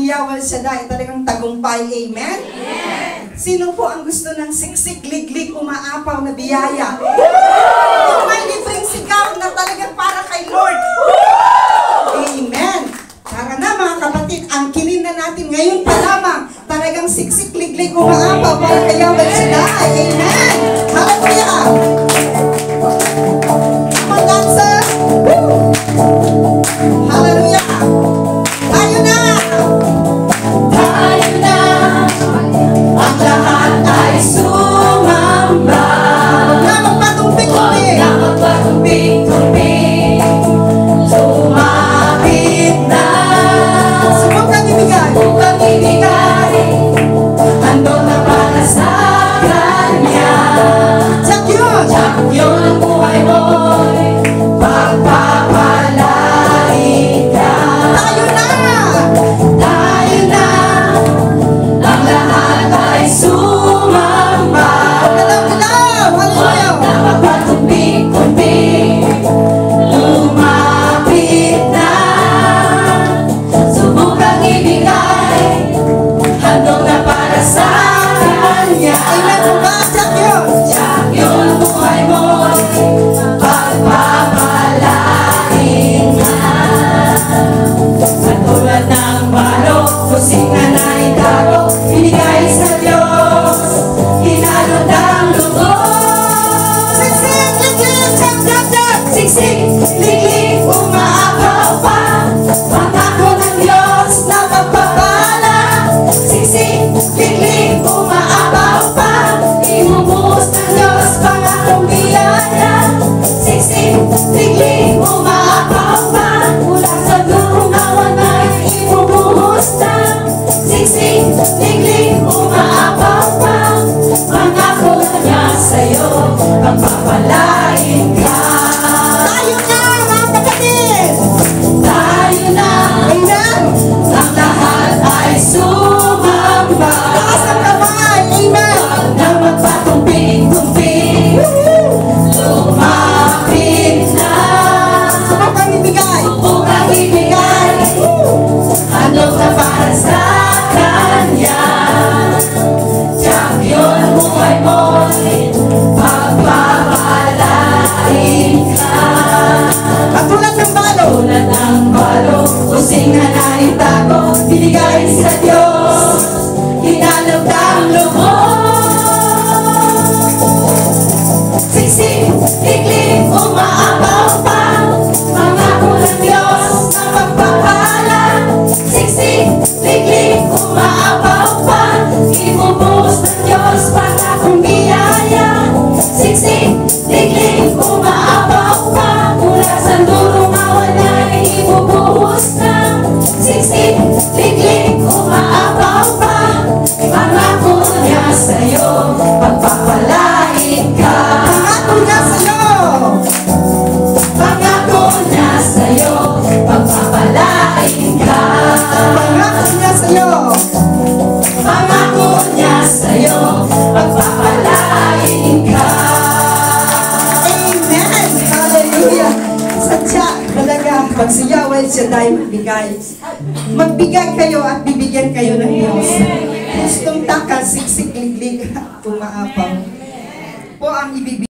Yahweh Shaddai talagang tagumpay. Amen? Sino po ang gusto ng siksik, liglig, umaapaw na biyaya? Yung may libreng sigaw na talagang para kay Lord. Amen. Tara na mga kapatid, angkinin na natin ngayon pa lamang. Talagang siksik, liglig, umaapaw para kay Yahweh Shaddai. Amen. Hallelujah. Come on, dancer. Hallelujah. Tayo na. Tayo na, ang lahat ay sumamba. Huwag na magpatumpik-tumpik. Huwag na magpatumpik-tumpik. Lumapit na. Subukang ibigay. Subukang ibigay. Handog na para sa Kanya. Check yun. Tiyak yun ang buhay mo'y pagpapalain ka. Tayo na. Tayo na, ang lahat ay sumamba. Galaw-galaw. Huwag Hallelujah. na magpatumpik-tumpik. Lumapit na. Subukang ibigay. Handog na para sa Kanya. Amen po ba? Check yun. Tiyak yun ang buhay mo'y pagpapalain ka. Katulad ng balok, kusingan na itago, binigay sa Diyos, hinalot ang loob. Siksik, liglig, check, check, check. Siksik, liglig, umaapaw pa, pangako ng Diyos na magpapala. Siksik, liglig, umaapaw pa, ibubuhos ng Diyos pangakong biyaya. Siksik, liglig, umaapaw pa, mula sa lurong awan ay ibubuhos na. Siksik, liglig, umaapaw pa, pangako niya sa'yo, pagpapalain ka. Tayo na, mga kapatid. Tayo na, Amen. ang lahat ay sumamba. Taas ang kamay. Amen. Huwag na magpatumpik-tumpik. Lumapit na. Subukang ibigay. Subukang ibigay. Handog na para sa Kanya. Tiyak yun ang buhay mo'y pagpapalain ka. Katulad ng balo. Tulad ng balo, kusingan na itago, binigay sa Diyos, hinalog ang loob. Siksik, liglig, umaapaw pa, pangako ng Diyos na magpapala. Siksik, liglig, umaapaw pa, ibubuhos ng Diyos pangakong biyaya. Siksik, liglig, umaapaw pa, mula sa lurong awan ay ibubuhos na. Siksik, liglig, umaapaw pa, pangako niya sa'yo, pagpapalain ka. Pangako niya sa'yo. Pangako niya sa'yo, pagpapalain ka. Pangako niya sa'yo. Pangako niya sa'yo, pagpapalain ka. Amen. Hallelujah. Sadya, talaga, pag si Yahweh Shaddai magbigay kayo at bibigyan kayo ng Diyos. Gustong takal, siksik, liglig, umaapaw. Po ang ibibigay.